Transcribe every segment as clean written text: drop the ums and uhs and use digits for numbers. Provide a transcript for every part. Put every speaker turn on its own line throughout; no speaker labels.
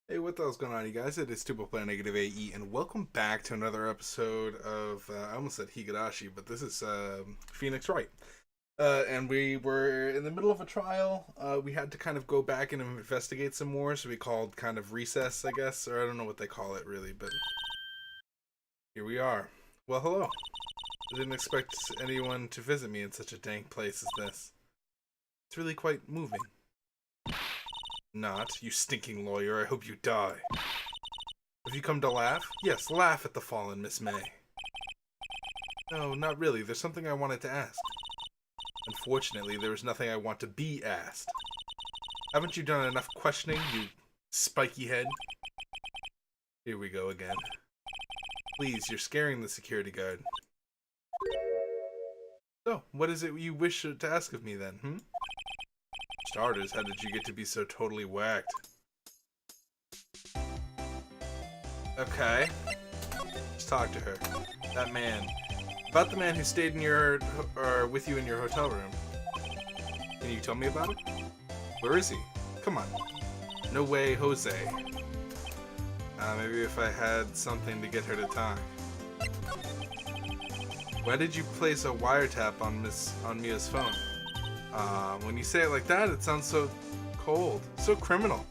Hey, what the hell's going on, you guys? It is Stupid Player Negative AE, and welcome back to another episode of, I almost said Higurashi, but this is Phoenix Wright. And we were in the middle of a trial. We had to kind of go back and investigate some more, so we called kind of recess, I guess, or I don't know what they call it really, but here we are. Well, hello. I didn't expect anyone to visit me in such a dank place as this. It's really quite moving. Not, you stinking lawyer, I hope you die. Have you come to laugh? Yes, laugh at the fallen Miss May. No, not really. There's something I wanted to ask. Unfortunately, there is nothing I want to be asked. Haven't you done enough questioning, you spiky head? Here we go again. Please, you're scaring the security guard. So, what is it you wish to ask of me then, Starters, how did you get to be so totally whacked? Okay. Let's talk to her. That man. About the man who stayed in your, or with you in your hotel room. Can you tell me about it? Where is he? Come on. No way, Jose. Maybe if I had something to get her to talk. Why did you place a wiretap on Mia's phone? When you say it like that, it sounds so cold, so criminal.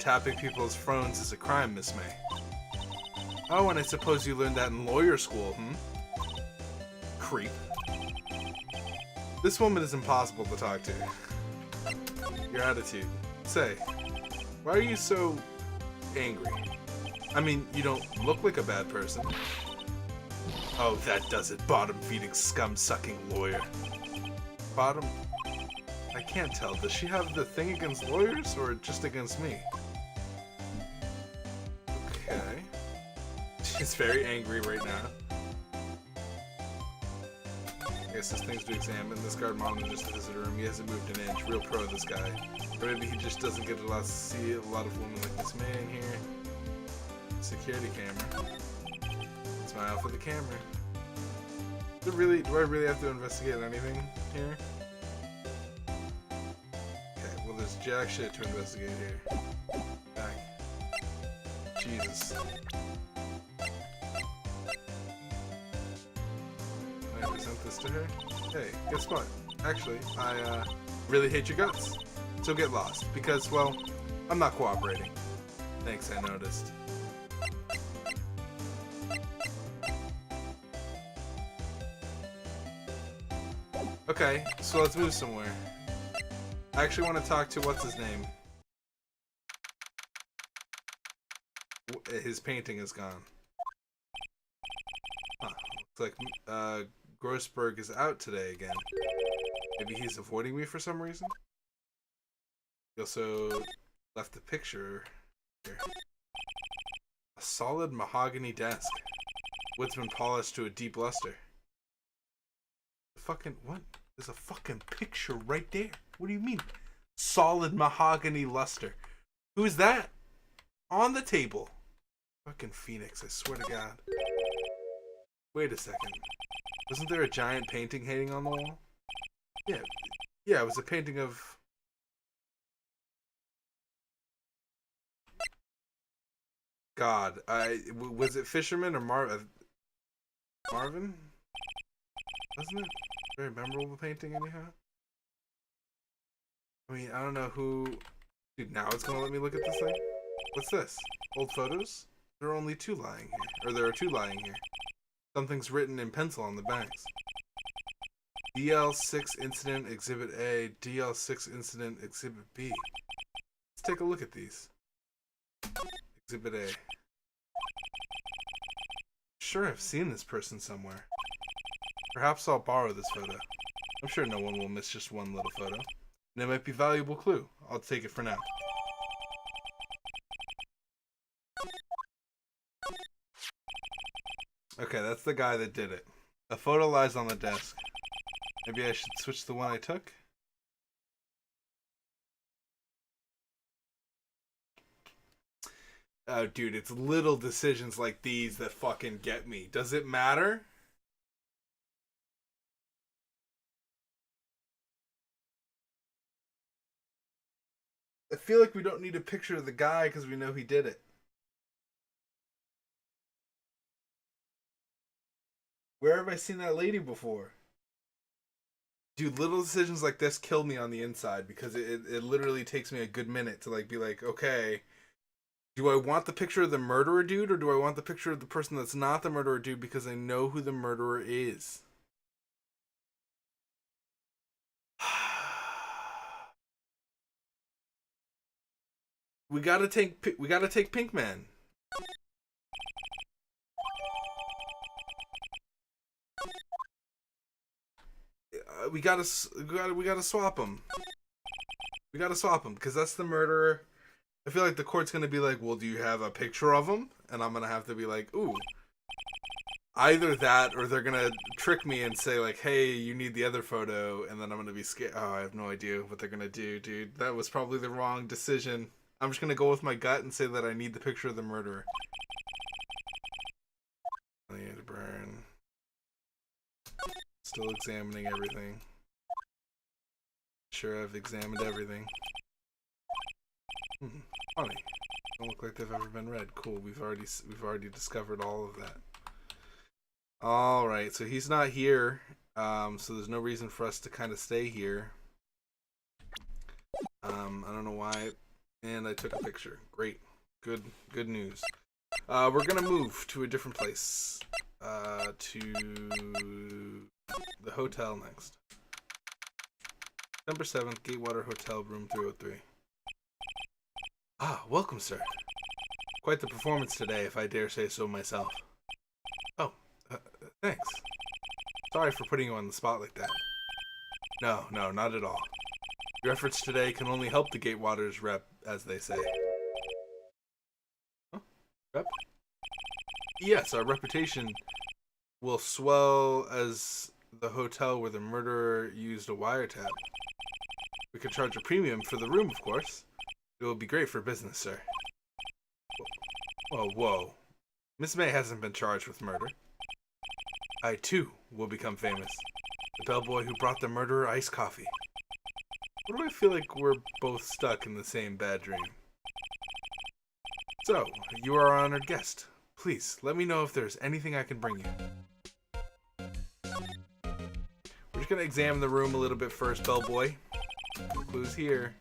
Tapping people's phones is a crime, Miss May. Oh, and I suppose you learned that in lawyer school, Creep. This woman is impossible to talk to. Your attitude. Say, why are you so angry? I mean, you don't look like a bad person. Oh, that does it, bottom-feeding, scum-sucking lawyer. Bottom? I can't tell. Does she have the thing against lawyers, or just against me? Okay. She's very angry right now. I guess this thing's to examine. This guard monitor just visits the room. He hasn't moved an inch. Real pro, this guy. Or maybe he just doesn't get to see a lot of women like this man here. Security camera. Smile for the camera. Do I really have to investigate anything here? Okay, well there's jack shit to investigate here. Back. Jesus. Can I present this to her? Hey, guess what? Actually, I really hate your guts. So get lost, because, well, I'm not cooperating. Thanks, I noticed. Okay, so let's move somewhere. I actually want to talk to what's his name. His painting is gone. Huh. Looks like Grossberg is out today again. Maybe he's avoiding me for some reason? He also left a picture here. A solid mahogany desk. Wood's been polished to a deep luster. Fucking what? There's a fucking picture right there. What do you mean? Solid mahogany luster. Who is that? On the table. Fucking Phoenix, I swear to God. Wait a second. Wasn't there a giant painting hanging on the wall? Yeah. Yeah, it was a painting of... God. Was it Fisherman or Marvin? Wasn't it? Very memorable painting, anyhow. I mean, I don't know who... Dude, now it's gonna let me look at this thing? What's this? Old photos? There are only two lying here. Or there are two lying here. Something's written in pencil on the backs. DL6 Incident Exhibit A, DL6 Incident Exhibit B. Let's take a look at these. Exhibit A. Sure, I've seen this person somewhere. Perhaps I'll borrow this photo. I'm sure no one will miss just one little photo. And it might be a valuable clue. I'll take it for now. Okay, that's the guy that did it. A photo lies on the desk. Maybe I should switch the one I took? Oh, dude, it's little decisions like these that fucking get me. Does it matter? I feel like we don't need a picture of the guy because we know he did it. Where have I seen that lady before? Dude, little decisions like this kill me on the inside because it literally takes me a good minute to like be like, okay, do I want the picture of the murderer dude or do I want the picture of the person that's not the murderer dude because I know who the murderer is? we gotta take Pinkman. We gotta swap him. We gotta swap him because that's the murderer. I feel like the court's gonna be like, well, do you have a picture of him? And I'm gonna have to be like, ooh. Either that or they're gonna trick me and say like, hey, you need the other photo, and then I'm gonna be scared. Oh, I have no idea what they're gonna do, dude. That was probably the wrong decision. I'm just gonna go with my gut and say that I need the picture of the murderer. I need to burn. Still examining everything. Sure, I've examined everything. Funny. Don't look like they've ever been read. Cool. We've already discovered all of that. All right. So he's not here. So there's no reason for us to kind of stay here. I don't know why. And I took a picture. Great. Good news. We're gonna move to a different place. To the hotel next. December 7th, Gatewater Hotel, room 303. Ah, welcome, sir. Quite the performance today, if I dare say so myself. Oh, thanks. Sorry for putting you on the spot like that. No, not at all. Your efforts today can only help the Gatewater's rep, as they say. Huh? Rep? Yes, our reputation will swell as the hotel where the murderer used a wiretap. We could charge a premium for the room, of course. It will be great for business, sir. Whoa. Miss May hasn't been charged with murder. I, too, will become famous. The bellboy who brought the murderer iced coffee. What do I feel like we're both stuck in the same bad dream? So, you are our honored guest. Please, let me know if there's anything I can bring you. We're just going to examine the room a little bit first, bellboy. No clues here.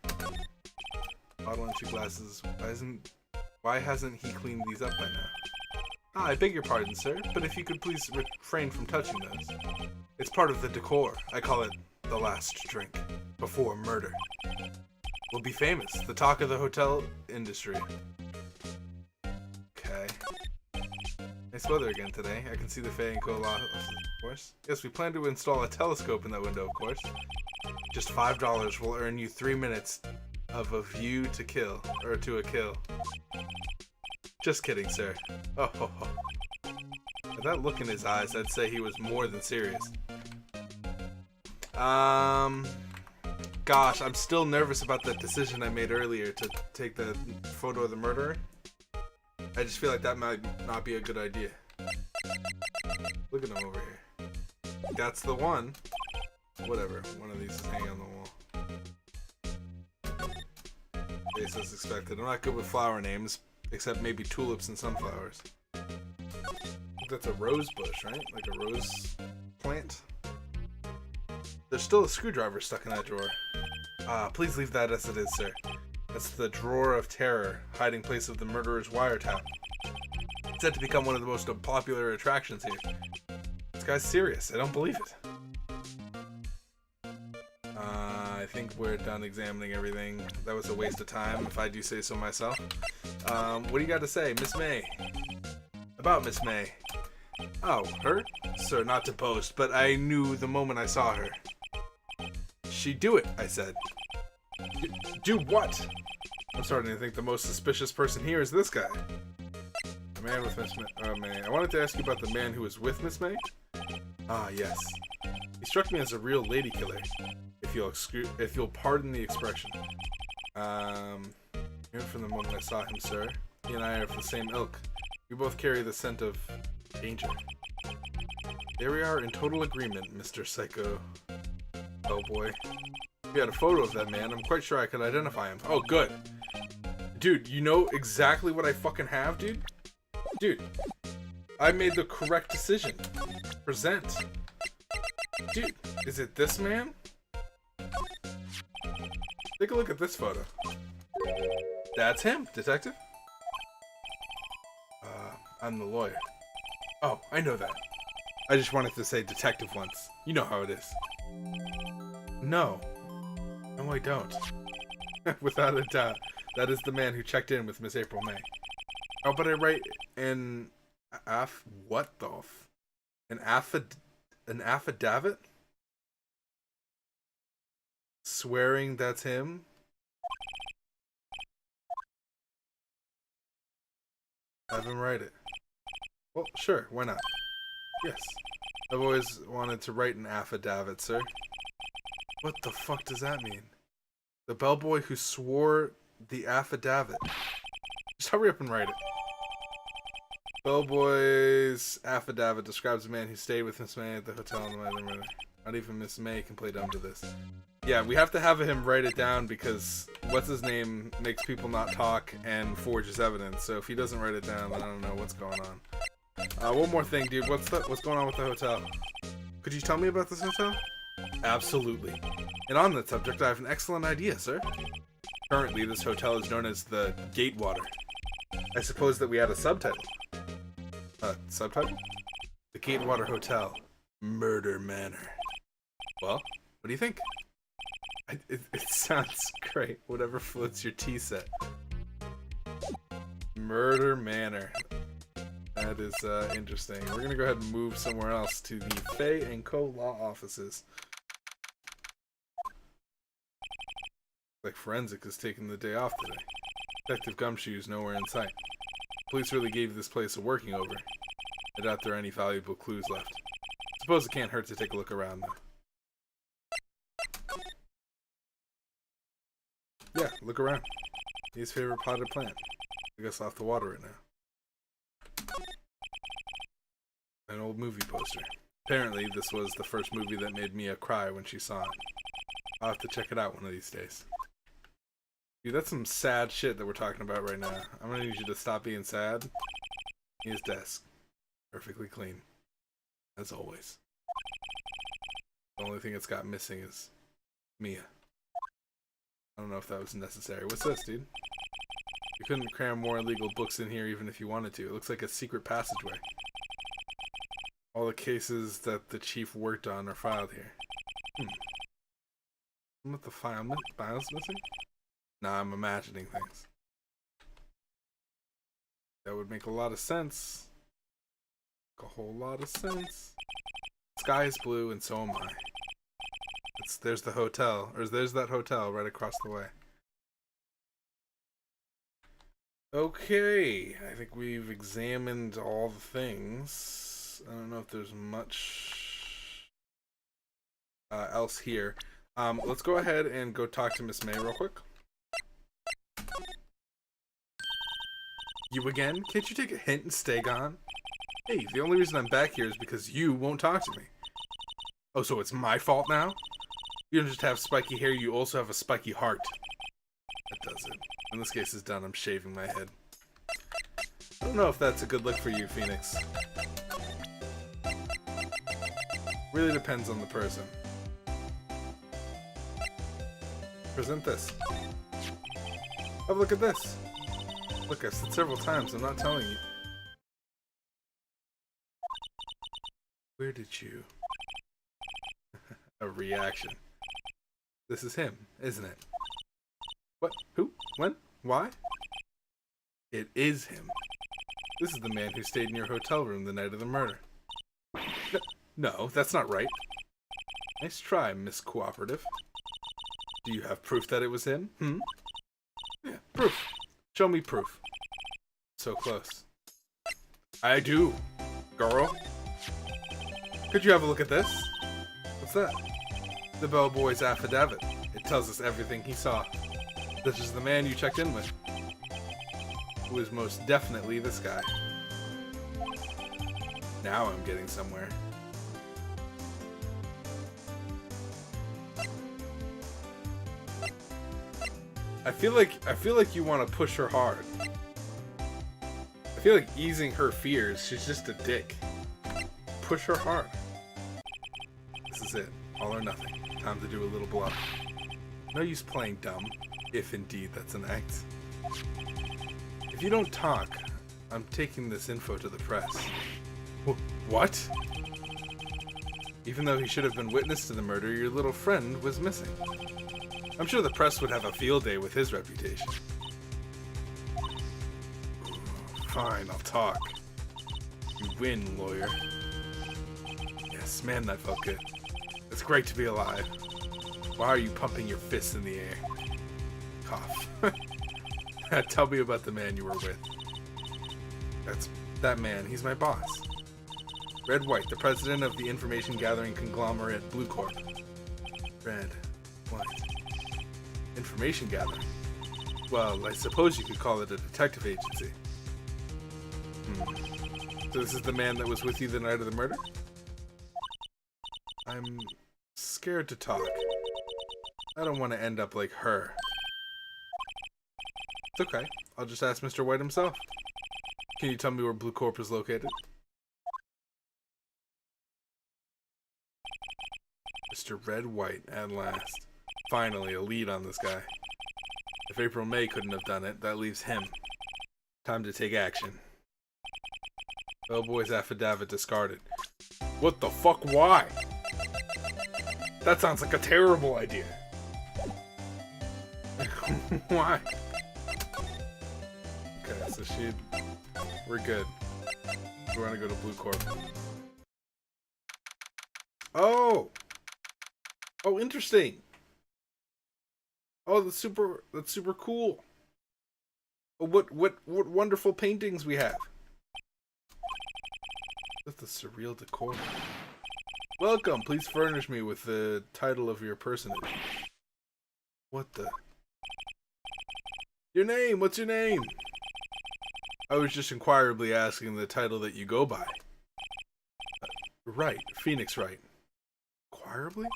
Bottle and 2 glasses. Why hasn't he cleaned these up by now? Ah, I beg your pardon, sir, but if you could please refrain from touching those. It's part of the decor. I call it the last drink. Before murder. We'll be famous. The talk of the hotel industry. Okay. Nice weather again today. I can see the Fay and Co. lot, of course. Yes, we plan to install a telescope in that window, of course. Just $5 will earn you 3 minutes of a view to kill. Or to a kill. Just kidding, sir. Oh, ho, ho. With that look in his eyes, I'd say he was more than serious. Gosh, I'm still nervous about that decision I made earlier to take the photo of the murderer. I just feel like that might not be a good idea. Look at him over here. That's the one. Whatever, one of these is hanging on the wall. Face as expected. I'm not good with flower names, except maybe tulips and sunflowers. That's a rose bush, right? Like a rose plant? There's still a screwdriver stuck in that drawer. Please leave that as it is, sir. That's the drawer of terror, hiding place of the murderer's wiretap. It's set to become one of the most popular attractions here. This guy's serious. I don't believe it. I think we're done examining everything. That was a waste of time, if I do say so myself. What do you got to say, Miss May? About Miss May. Oh, her? Sir, not to boast, but I knew the moment I saw her. She'd do it, I said. Do what? I'm starting to think the most suspicious person here is this guy. The man with Miss May. I wanted to ask you about the man who was with Miss May. Ah, yes. He struck me as a real lady killer, if you'll pardon the expression. Even from the moment I saw him, sir, he and I are of the same ilk. We both carry the scent of danger. There we are in total agreement, Mr. Psycho Bellboy. We had a photo of that man. I'm quite sure I could identify him. Oh, good. Dude, you know exactly what I fucking have, dude? Dude, I made the correct decision. Present. Dude, is it this man? Take a look at this photo. That's him, detective. I'm the lawyer. Oh, I know that. I just wanted to say detective once. You know how it is. No. No, I don't. Without a doubt. That is the man who checked in with Miss April May. Oh, but I write an what the an affidavit? Swearing that's him? Have him write it. Well, sure, why not? Yes. I've always wanted to write an affidavit, sir. What the fuck does that mean? The bellboy who swore the affidavit. Just hurry up and write it. Bellboy's affidavit describes a man who stayed with Miss May at the hotel on the night of the murder. Not even Miss May can play dumb to this. Yeah, we have to have him write it down because what's his name makes people not talk and forges evidence. So if he doesn't write it down, then I don't know what's going on. One more thing, dude. What's going on with the hotel? Could you tell me about this hotel? Absolutely. And on that subject, I have an excellent idea, sir. Currently, this hotel is known as the Gatewater. I suppose that we add a subtitle. Subtitle? The Gatewater Hotel. Murder Manor. Well, what do you think? It sounds great. Whatever floats your tea set. Murder Manor. That is interesting. We're gonna go ahead and move somewhere else to the Fay & Co. law offices. Like Forensic is taking the day off today. Detective Gumshoe's nowhere in sight. Police really gave this place a working over. I doubt there are any valuable clues left. Suppose it can't hurt to take a look around though. Yeah, look around. His favorite potted plant. I guess off the water right now. An old movie poster. Apparently, this was the first movie that made Mia cry when she saw it. I'll have to check it out one of these days. Dude, that's some sad shit that we're talking about right now. I'm gonna need you to stop being sad. His desk. Perfectly clean. As always. The only thing it's got missing is Mia. I don't know if that was necessary. What's this, dude? You couldn't cram more illegal books in here even if you wanted to. It looks like a secret passageway. All the cases that the chief worked on are filed here. What the files missing? Nah, I'm imagining things. That would make a lot of sense. Make a whole lot of sense. Sky is blue and so am I. There's the hotel, or there's that hotel right across the way. Okay, I think we've examined all the things. I don't know if there's much else here. Let's go ahead and go talk to Miss May real quick. You again? Can't you take a hint and stay gone? Hey, the only reason I'm back here is because you won't talk to me. Oh, so it's my fault now? You don't just have spiky hair, you also have a spiky heart. That does it. When this case is done, I'm shaving my head. I don't know if that's a good look for you, Phoenix. Really depends on the person. Present this. Have a look at this. Look, I've said several times, I'm not telling you. Where did you... A reaction. This is him, isn't it? What? Who? When? Why? It is him. This is the man who stayed in your hotel room the night of the murder. No, that's not right. Nice try, Miss Cooperative. Do you have proof that it was him? Yeah, proof. Show me proof. So close. I do, girl. Could you have a look at this? What's that? The bellboy's affidavit. It tells us everything he saw. This is the man you checked in with. Who is most definitely this guy. Now I'm getting somewhere. I feel like you want to push her hard. I feel like easing her fears. She's just a dick. Push her hard. This is it. All or nothing. Time to do a little bluff. No use playing dumb, if indeed that's an act. If you don't talk, I'm taking this info to the press. What? Even though he should have been witness to the murder, your little friend was missing. I'm sure the press would have a field day with his reputation. Fine, I'll talk. You win, lawyer. Yes, man, that felt good. It's great to be alive. Why are you pumping your fists in the air? Cough. Tell me about the man you were with. That's that man. He's my boss. Red White, the president of the information gathering conglomerate Blue Corp. Red White. Information gathering? Well, I suppose you could call it a detective agency. So this is the man that was with you the night of the murder? I'm scared to talk. I don't want to end up like her. It's okay. I'll just ask Mr. White himself. Can you tell me where Blue Corp is located? Mr. Red White, at last. Finally, a lead on this guy. If April May couldn't have done it, that leaves him. Time to take action. Bellboy's affidavit discarded. What the fuck? Why? That sounds like a terrible idea. Why? Okay, so we're good. We want to go to Blue Corp. Oh! Oh, interesting. Oh, that's super cool. Oh, what wonderful paintings we have. That's the surreal decor. Welcome. Please furnish me with the title of your personage. What the? Your name? What's your name? I was just inquirably asking the title that you go by. Wright. Phoenix Wright. Inquirably?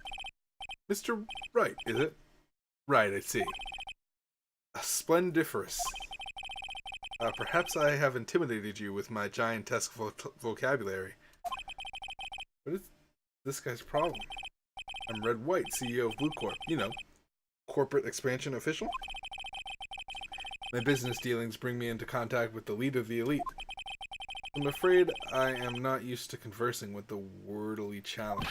Mr. Wright, is it? Right, I see. Splendiferous. Perhaps I have intimidated you with my giantesque vocabulary. What is this guy's problem? I'm Red White, CEO of Blue Corp. You know, corporate expansion official. My business dealings bring me into contact with the leader of the elite. I'm afraid I am not used to conversing with the wordily challenged.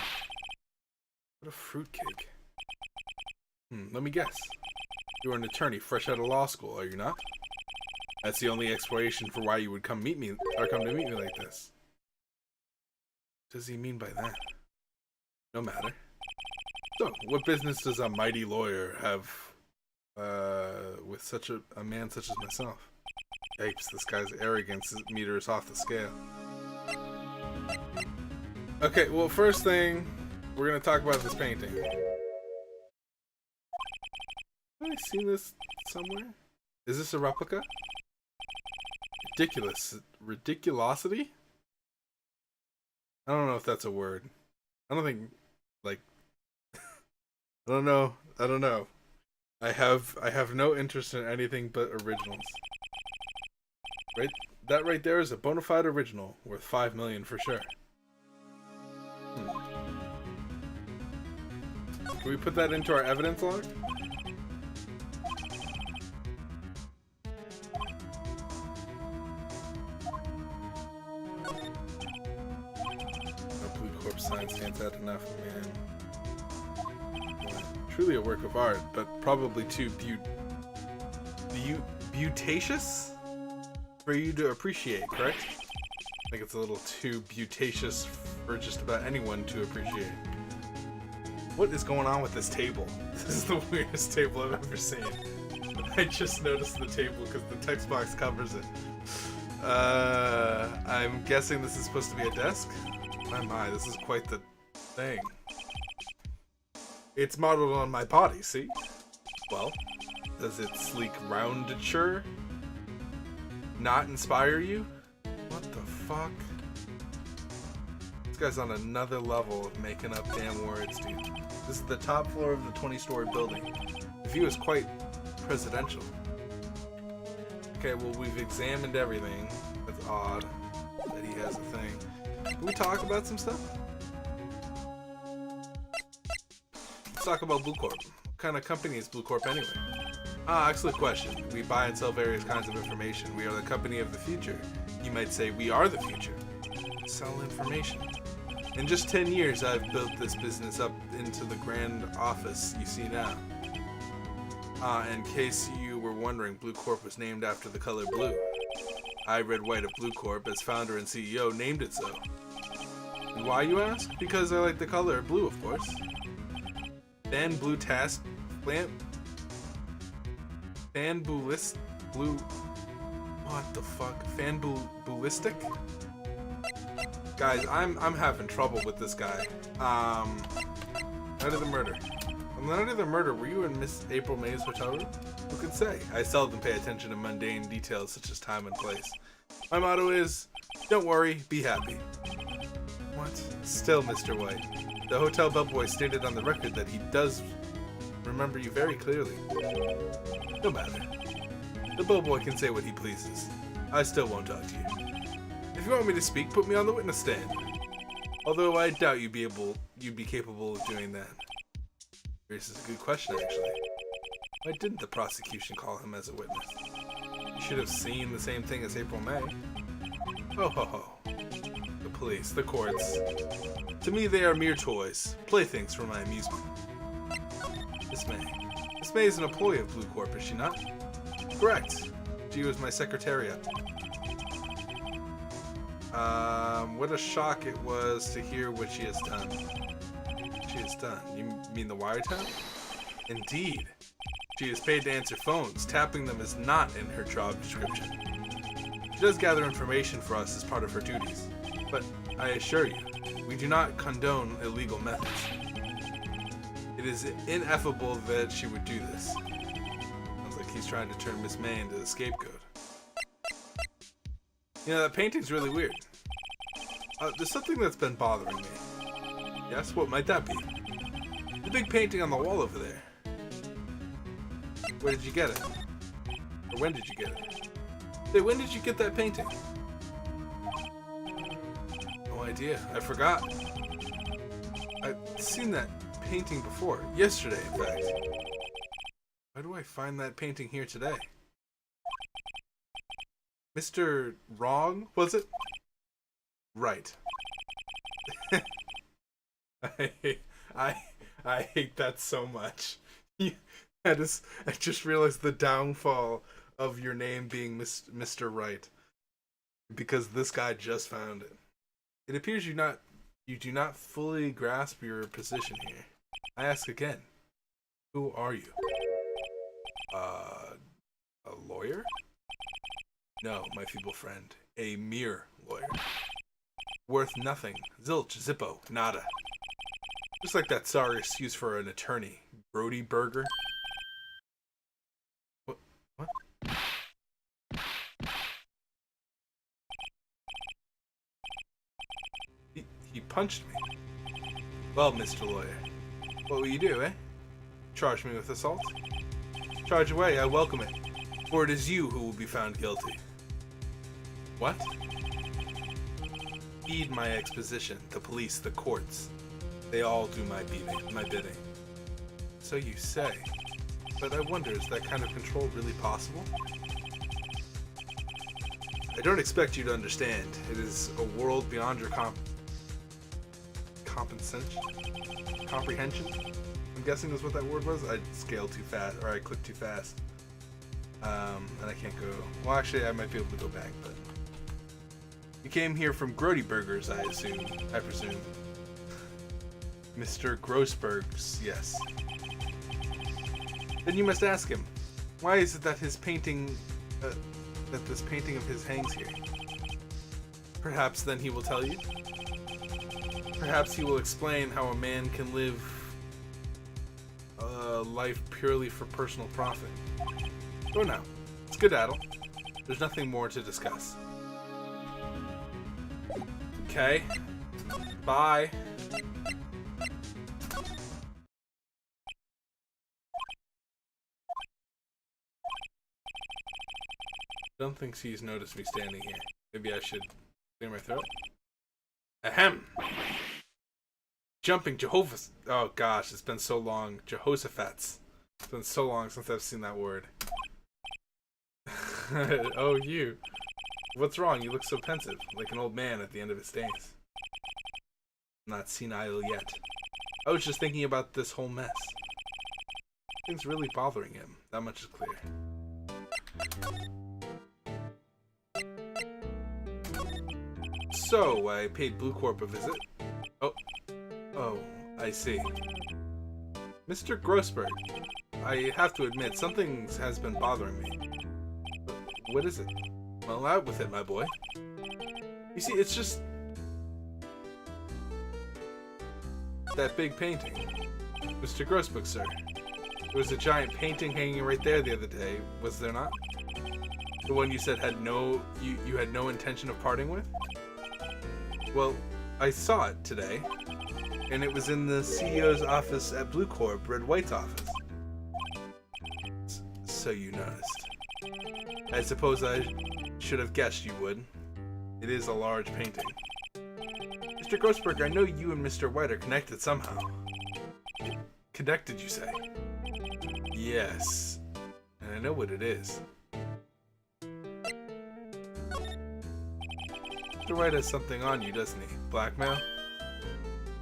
What a fruitcake. Let me guess. You're an attorney fresh out of law school, are you not? That's the only explanation for why you would come to meet me like this. What does he mean by that? No matter. So, what business does a mighty lawyer have with such a man such as myself? Yikes, this guy's arrogance meter is off the scale. Okay, well, first thing, we're gonna talk about this painting. Have I seen this somewhere? Is this a replica? Ridiculosity? I don't know if that's a word. I don't think, like, I don't know. I have no interest in anything but originals. Right? That right there is a bona fide original, worth $5 million for sure. Can we put that into our evidence log? Sign stands out enough, man. Truly a work of art, but probably too beautatious for you to appreciate, correct? I think it's a little too beautatious for just about anyone to appreciate. What is going on with this table? This is the weirdest table I've ever seen. I just noticed the table because the text box covers it. I'm guessing this is supposed to be a desk? My, this is quite the thing. It's modeled on my body, see? Well, does its sleek roundature not inspire you? What the fuck? This guy's on another level of making up damn words, dude. This is the top floor of the 20-story building. The view is quite Presidential. Okay, well, we've examined everything. That's odd that he has a thing. Can we talk about some stuff? Let's talk about Blue Corp. What kind of company is Blue Corp anyway? Ah, excellent question. We buy and sell various kinds of information. We are the company of the future. You might say we are the future. Sell information. In just 10 years, I've built this business up into the grand office you see now. In case you were wondering, Blue Corp was named after the color blue. I, Red White of Blue Corp, as founder and CEO, named it so. And why, you ask? Because I like the color blue, of course. Fan Blue Task Fan Blue. What the fuck? Fan Ballistic? Guys, I'm having trouble with this guy. Night of the Murder. On the night of the murder, were you in Miss April May's hotel room? Who can say? I seldom pay attention to mundane details such as time and place. My motto is, don't worry, be happy. What? Still, Mr. White. The hotel bellboy stated on the record that he does remember you very clearly. No matter. The bellboy can say what he pleases. I still won't talk to you. If you want me to speak, put me on the witness stand. Although I doubt you'd be capable of doing that. This is a good question, actually. Why didn't the prosecution call him as a witness? You should have seen the same thing as April May. Ho ho ho. The police, the courts. To me, they are mere toys, playthings for my amusement. Miss May. Miss May is an employee of Blue Corp, is she not? Correct. She was my secretariat. What a shock it was to hear what she has done. She has done. You mean the wiretap? Indeed. She is paid to answer phones. Tapping them is not in her job description. She does gather information for us as part of her duties. But I assure you, we do not condone illegal methods. It is ineffable that she would do this. Sounds like he's trying to turn Miss May into the scapegoat. You know, that painting's really weird. There's something that's been bothering me. Yes, what might that be? The big painting on the wall over there. Where did you get it? Or when did you get it? Hey, when did you get that painting? No idea. I forgot. I've seen that painting before. Yesterday, in fact. Why do I find that painting here today? Mr. Wrong, was it? Right. I hate that so much. I just realized the downfall of your name being Mr. Wright, because this guy just found it. It appears you do not fully grasp your position here. I ask again, who are you? A lawyer? No, my feeble friend, a mere lawyer. Worth nothing. Zilch, zippo, nada. Just like that sorry excuse for an attorney. Brody Burger. What? He punched me. Well, Mr. Lawyer, what will you do, eh? Charge me with assault? Charge away, I welcome it. For it is you who will be found guilty. What? Heed my exposition. The police, the courts. They all do my bidding. So you say. But I wonder, is that kind of control really possible? I don't expect you to understand. It is a world beyond your comprehension? I'm guessing is what that word was. I scaled too fast, or I clicked too fast. And I can't go. Well, actually, I might be able to go back, but you came here from Grody Burgers, I presume. Mr. Grossberg's, yes. Then you must ask him, why is it that his painting, that this painting of his hangs here? Perhaps then he will tell you. Perhaps he will explain how a man can live a life purely for personal profit. Go now. Skedaddle. There's nothing more to discuss. Okay. Bye. Don't think she's noticed me standing here. Maybe I should clear my throat. Ahem! Jumping Jehovah's... Oh gosh, it's been so long. Jehoshaphat's. It's been so long since I've seen that word. Oh, you. What's wrong? You look so pensive, like an old man at the end of his days. I'm not senile yet. I was just thinking about this whole mess. Things really bothering him. That much is clear. So, I paid Blue Corp a visit. Oh, I see. Mr. Grossberg, I have to admit, something has been bothering me. What is it? Well, out with it, my boy. You see, it's just... that big painting. Mr. Grossberg, sir. There was a giant painting hanging right there the other day, was there not? The one you said had no... you had no intention of parting with? Well, I saw it today, and it was in the CEO's office at Blue Corp, Red White's office. So you noticed. I suppose I should have guessed you would. It is a large painting. Mr. Grossberg, I know you and Mr. White are connected somehow. Connected, you say? Yes. And I know what it is. Mr. White has something on you, doesn't he? Blackmail?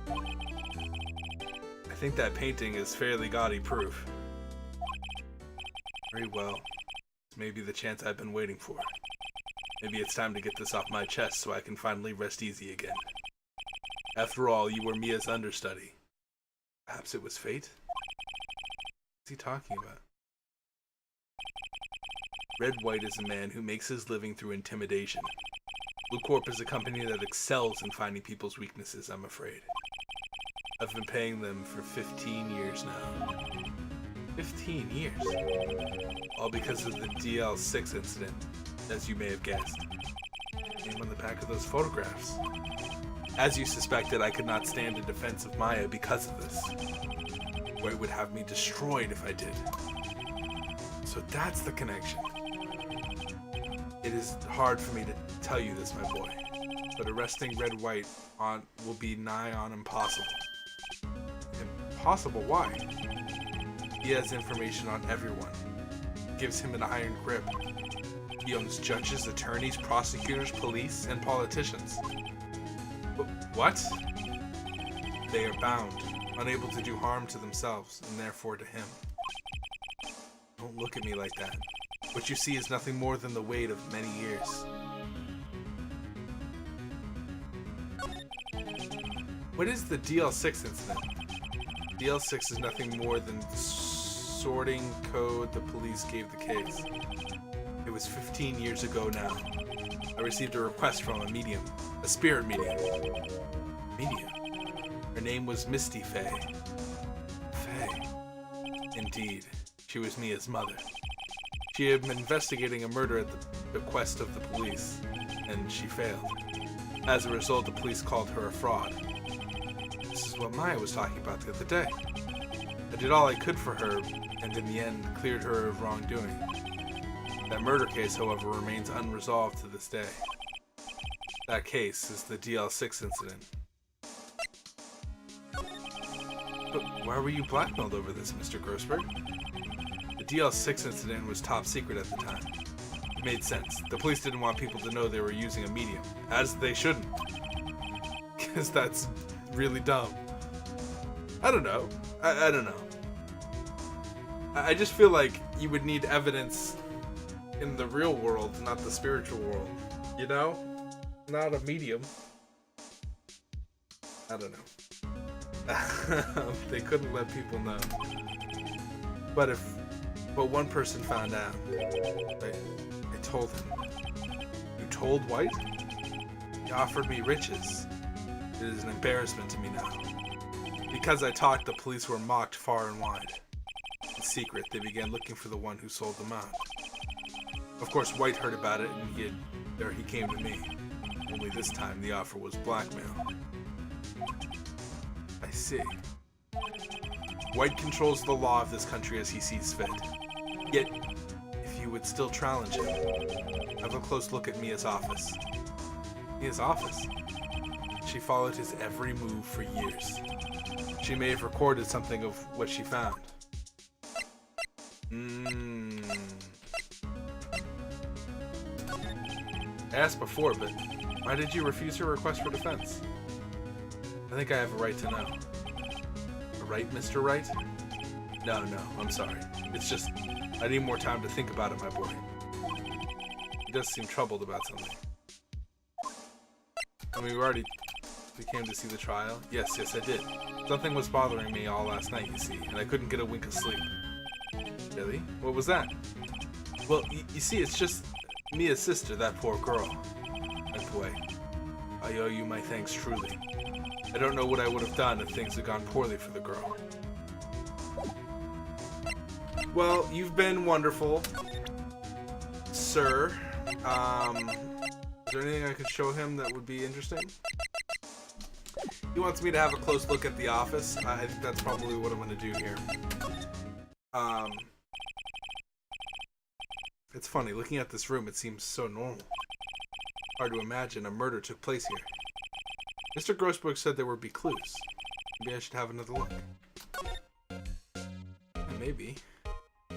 I think that painting is fairly gaudy proof. Very well. This may be the chance I've been waiting for. Maybe it's time to get this off my chest so I can finally rest easy again. After all, you were Mia's understudy. Perhaps it was fate? What's he talking about? Red White is a man who makes his living through intimidation. Blue Corp is a company that excels in finding people's weaknesses, I'm afraid. I've been paying them for 15 years now. 15 years? All because of the DL6 incident, as you may have guessed. Name on the back of those photographs. As you suspected, I could not stand in defense of Maya because of this. White would have me destroyed if I did. So that's the connection. It is hard for me to tell you this, my boy, but arresting Red White will be nigh on impossible. Impossible? Why? He has information on everyone. It gives him an iron grip. He owns judges, attorneys, prosecutors, police, and politicians. What? They are bound, unable to do harm to themselves, and therefore to him. Don't look at me like that. What you see is nothing more than the weight of many years. What is the DL6 incident? DL6 is nothing more than sorting code the police gave the case. It was 15 years ago now. I received a request from a medium, a spirit medium. Medium? Her name was Misty Faye. Faye. Indeed, she was Mia's mother. She had been investigating a murder at the bequest of the police, and she failed. As a result, the police called her a fraud. This is what Maya was talking about the other day. I did all I could for her, and in the end, cleared her of wrongdoing. That murder case, however, remains unresolved to this day. That case is the DL6 incident. But why were you blackmailed over this, Mr. Grossberg? The DL6 incident was top secret at the time. It made sense. The police didn't want people to know they were using a medium, as they shouldn't. Because that's really dumb. I don't know. I don't know. I just feel like you would need evidence in the real world, not the spiritual world. You know? Not a medium. I don't know. They couldn't let people know. But one person found out. I told him. You told White? He offered me riches. It is an embarrassment to me now. Because I talked, the police were mocked far and wide. In secret, they began looking for the one who sold them out. Of course, White heard about it, and he came to me. Only this time, the offer was blackmail. I see. White controls the law of this country as he sees fit. Yet, if you would still challenge him. Have a close look at Mia's office. Mia's office? She followed his every move for years. She may have recorded something of what she found. I asked before, but why did you refuse her request for defense? I think I have a right to know. A right, Mr. Wright? No, I'm sorry. It's just, I need more time to think about it, my boy. He does seem troubled about something. I mean, we came to see the trial. Yes, I did. Something was bothering me all last night, you see, and I couldn't get a wink of sleep. Really? What was that? Well, you see, it's just Mia's sister, that poor girl. My boy, I owe you my thanks truly. I don't know what I would have done if things had gone poorly for the girl. Well, you've been wonderful, sir. Is there anything I could show him that would be interesting? He wants me to have a close look at the office. I think that's probably what I'm going to do here. It's funny, looking at this room, it seems so normal. Hard to imagine a murder took place here. Mr. Grossberg said there would be clues. Maybe I should have another look. Maybe. I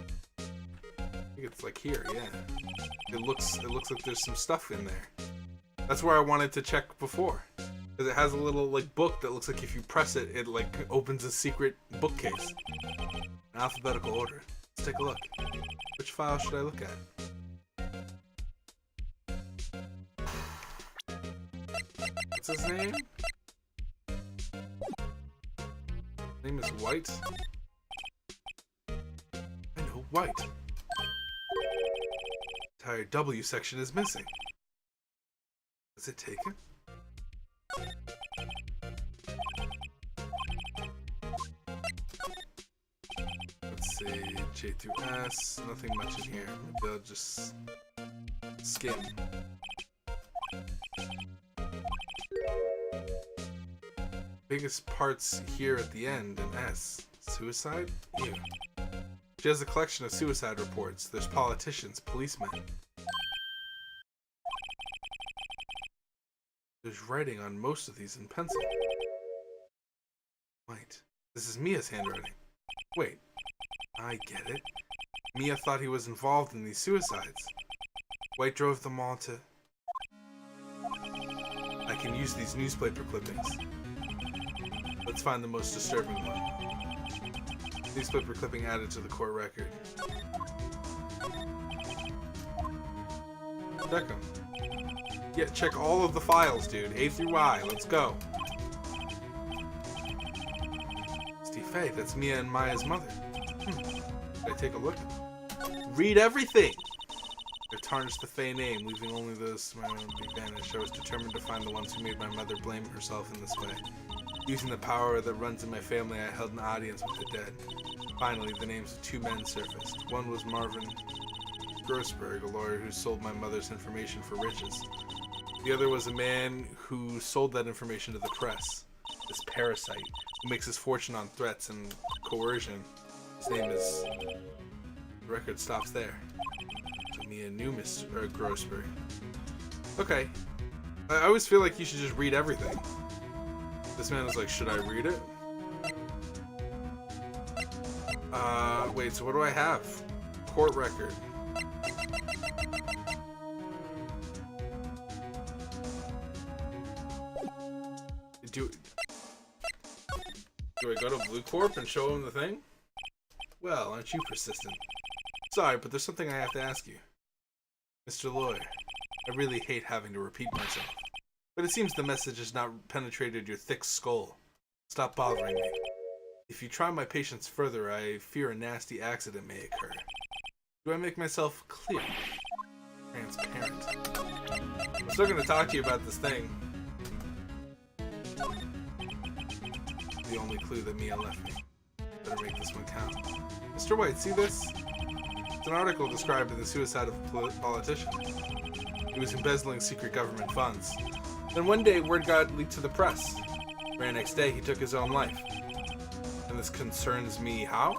think it's like here, yeah. It looks like there's some stuff in there. That's where I wanted to check before. Because it has a little like book that looks like if you press it, it like opens a secret bookcase. In alphabetical order. Let's take a look. Which file should I look at? What's his name? His name is White. I know, White. Entire W section is missing. Is it taken? Let's see, J through S, nothing much in here. Maybe I'll just skim. Biggest parts here at the end, an S. Suicide? Ew. She has a collection of suicide reports. There's politicians, policemen. There's writing on most of these in pencil. Wait, this is Mia's handwriting. Wait, I get it. Mia thought he was involved in these suicides. White drove them all to... I can use these newspaper clippings. Let's find the most disturbing one. Newspaper clipping added to the court record. Check them. Yeah, check all of the files, dude. A through I. Let's go. Steve Faye, that's Mia and Maya's mother. Did I take a look? Read everything! I tarnished the Faye name, leaving only those my own be vanished. I was determined to find the ones who made my mother blame herself in this way. Using the power that runs in my family, I held an audience with the dead. Finally, the names of two men surfaced. One was Marvin Grossberg, a lawyer who sold my mother's information for riches. The other was a man who sold that information to the press. This parasite, who makes his fortune on threats and coercion. His name is... The record stops there. So Mia knew Mr. Grossberg. Okay. I always feel like you should just read everything. This man was like, should I read it? Wait, so what do I have? Court record. Do I go to Blue Corp and show him the thing? Well, aren't you persistent? Sorry, but there's something I have to ask you. Mr. Lawyer, I really hate having to repeat myself. But it seems the message has not penetrated your thick skull. Stop bothering me. If you try my patience further, I fear a nasty accident may occur. Do I make myself clear? Transparent. I'm still going to talk to you about this thing. The only clue that Mia left me. Better make this one count. Mr. White, see this? It's an article describing the suicide of a politician. He was embezzling secret government funds. Then one day, word got leaked to the press. The very next day, he took his own life. And this concerns me how?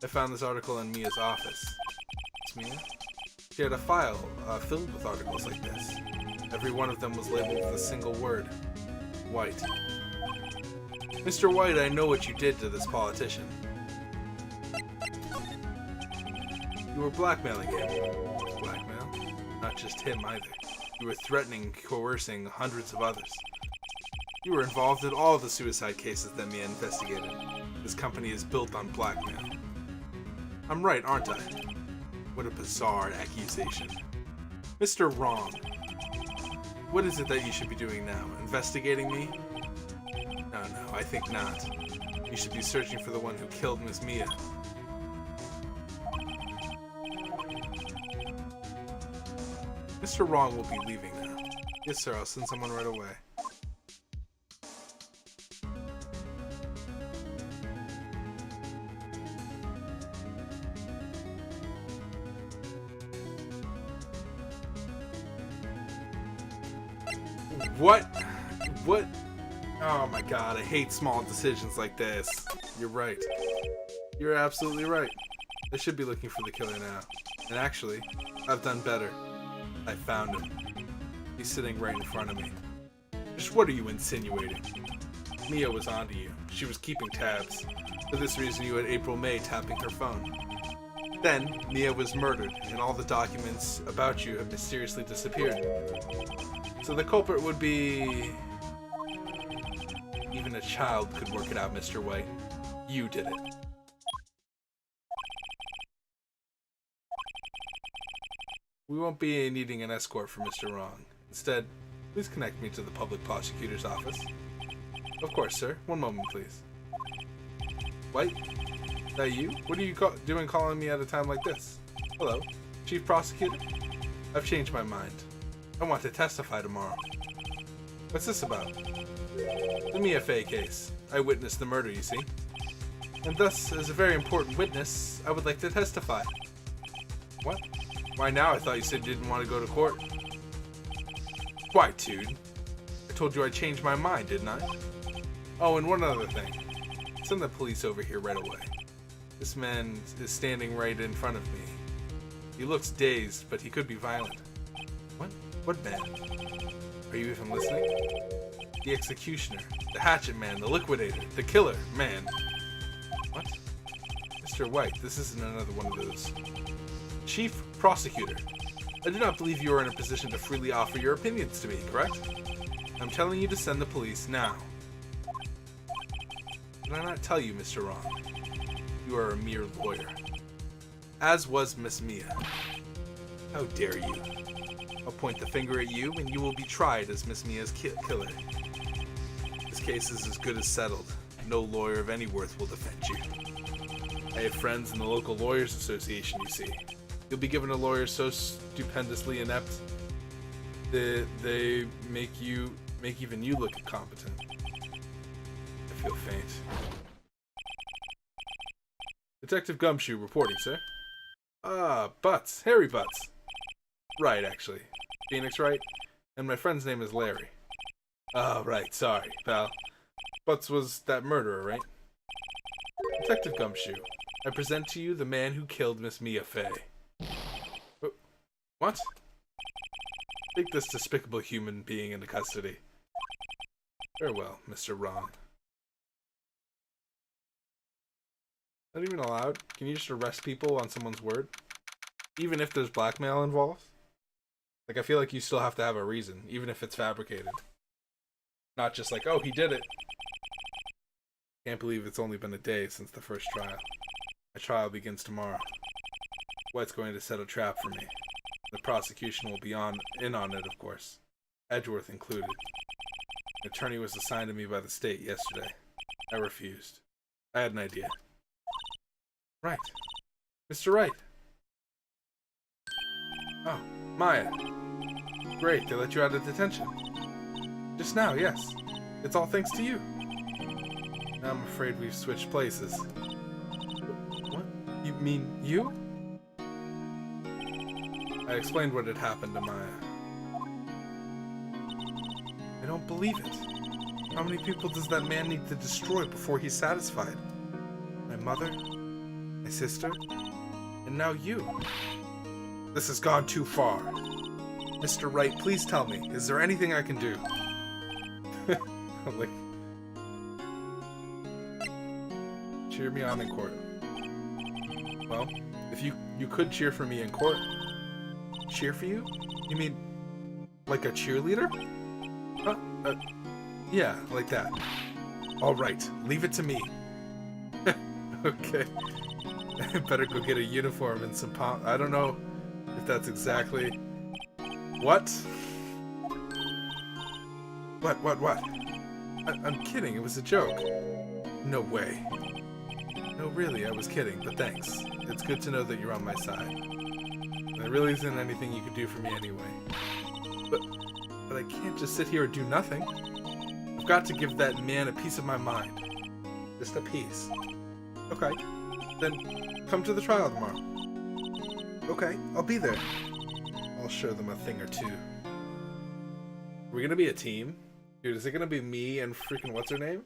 I found this article in Mia's office. It's Mia? She had a file filled with articles like this. Every one of them was labeled with a single word. White. Mr. White, I know what you did to this politician. You were blackmailing him. Blackmail? Not just him either. You were threatening, coercing hundreds of others. You were involved in all the suicide cases that Mia investigated. This company is built on blackmail. I'm right, aren't I? What a bizarre accusation. Mr. Wrong. What is it that you should be doing now? Investigating me? No, I think not. You should be searching for the one who killed Miss Mia. Mr. Wrong will be leaving now. Yes, sir, I'll send someone right away. What? Oh my god, I hate small decisions like this. You're right. You're absolutely right. I should be looking for the killer now. And actually, I've done better. I found him. He's sitting right in front of me. Just what are you insinuating? Mia was onto you. She was keeping tabs. For this reason, you had April May tapping her phone. Then, Mia was murdered, and all the documents about you have mysteriously disappeared. So the culprit would be... Even a child could work it out, Mr. White. You did it. We won't be needing an escort for Mr. Wrong. Instead, please connect me to the public prosecutor's office. Of course, sir. One moment, please. White? Is that you? What are you doing calling me at a time like this? Hello, Chief Prosecutor? I've changed my mind. I want to testify tomorrow. What's this about? The Mia Fey case. I witnessed the murder, you see. And thus, as a very important witness, I would like to testify. What? Why now? I thought you said you didn't want to go to court. Why, dude? I told you I changed my mind, didn't I? Oh, and one other thing. Send the police over here right away. This man is standing right in front of me. He looks dazed, but he could be violent. What? What man? Are you even listening? The executioner, the hatchet man, the liquidator, the killer man. What? Mr. White, this isn't another one of those. Chief Prosecutor, I do not believe you are in a position to freely offer your opinions to me, correct? I'm telling you to send the police now. Did I not tell you, Mr. Wrong? You are a mere lawyer. As was Miss Mia. How dare you? I'll point the finger at you, and you will be tried as Miss Mia's killer. This case is as good as settled. No lawyer of any worth will defend you. I have friends in the local lawyers association, you see. You'll be given a lawyer so stupendously inept that they make even you look incompetent. I feel faint. Detective Gumshoe reporting, sir. Ah, Butts. Harry Butts. Right, actually. Phoenix Wright. And my friend's name is Larry. Oh, right. Sorry, pal. Butts was that murderer, right? Detective Gumshoe, I present to you the man who killed Miss Mia Fey. What? Take this despicable human being into custody. Farewell, Mr. Wrong. Not even allowed? Can you just arrest people on someone's word? Even if there's blackmail involved? Like, I feel like you still have to have a reason, even if it's fabricated. Not just like, oh, he did it. Can't believe it's only been a day since the first trial. My trial begins tomorrow. White's going to set a trap for me. The prosecution will be in on it, of course. Edgeworth included. An attorney was assigned to me by the state yesterday. I refused. I had an idea. Right. Mr. Wright. Oh, Maya. Great, they let you out of detention. Just now, yes. It's all thanks to you. Now I'm afraid we've switched places. What? You mean you? I explained what had happened to Maya. I don't believe it. How many people does that man need to destroy before he's satisfied? My mother, my sister, and now you. This has gone too far. Mr. Wright, please tell me, is there anything I can do? Like, cheer me on in court. Well, if you could cheer for me in court. Cheer for you? You mean like a cheerleader? Yeah, like that. All right, leave it to me. Okay. I better go get a uniform and some I don't know if that's exactly... What? What? I'm kidding, it was a joke. No way. No, really, I was kidding, but thanks. It's good to know that you're on my side. There really isn't anything you could do for me anyway. But I can't just sit here and do nothing. I've got to give that man a piece of my mind. Just a piece. Okay. Then come to the trial tomorrow. Okay, I'll be there. I'll show them a thing or two. We're gonna be a team? Dude, is it gonna be me and freaking what's her name?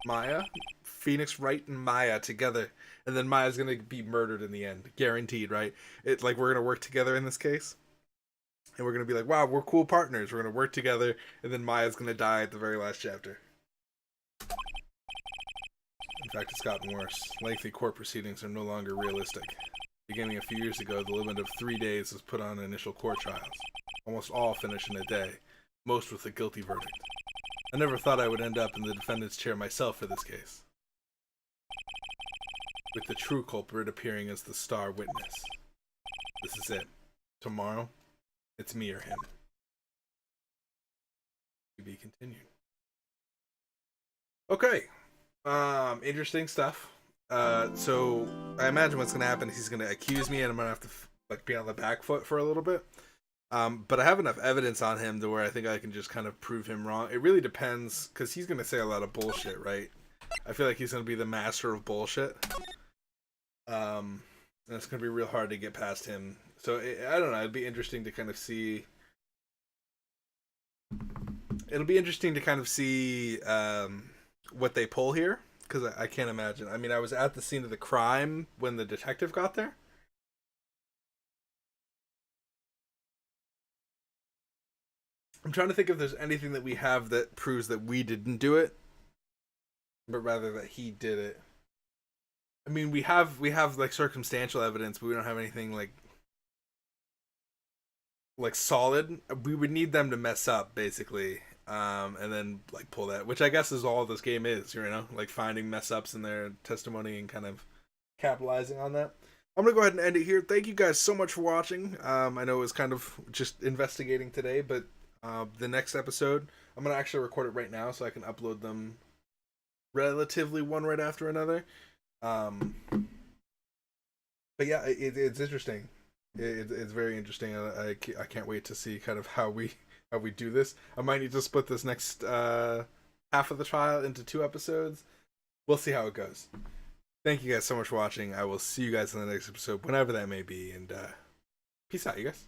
Maya? Phoenix, Wright, and Maya together. And then Maya's gonna be murdered in the end. Guaranteed, right? It's like we're gonna work together in this case. And we're gonna be like, wow, we're cool partners. We're gonna work together. And then Maya's gonna die at the very last chapter. In fact, it's gotten worse. Lengthy court proceedings are no longer realistic. Beginning a few years ago, the limit of 3 days was put on initial court trials. Almost all finish in a day, most with a guilty verdict. I never thought I would end up in the defendant's chair myself for this case, with the true culprit appearing as the star witness. This is it. Tomorrow, it's me or him. To be continued. Okay. Interesting stuff. So I imagine what's gonna happen is he's gonna accuse me and I'm gonna have to like be on the back foot for a little bit. But I have enough evidence on him to where I think I can just kind of prove him wrong. It really depends, because he's gonna say a lot of bullshit, right? I feel like he's gonna be the master of bullshit. And it's gonna be real hard to get past him. So I don't know. It'd be interesting to kind of see. It'll be interesting to kind of see what they pull here, because I can't imagine. I mean, I was at the scene of the crime when the detective got there. I'm trying to think if there's anything that we have that proves that we didn't do it, but rather that he did it. I mean, we have like circumstantial evidence, but we don't have anything like solid. We would need them to mess up, basically, and then like pull that, which I guess is all this game is, you know, like finding mess ups in their testimony and kind of capitalizing on that. I'm gonna go ahead and end it here. Thank you guys so much for watching. I know it was kind of just investigating today, but the next episode, I'm going to actually record it right now so I can upload them relatively one right after another. But yeah, it's interesting. It's very interesting. I can't wait to see kind of how we do this. I might need to split this next half of the trial into 2 episodes. We'll see how it goes. Thank you guys so much for watching. I will see you guys in the next episode, whenever that may be. And peace out, you guys.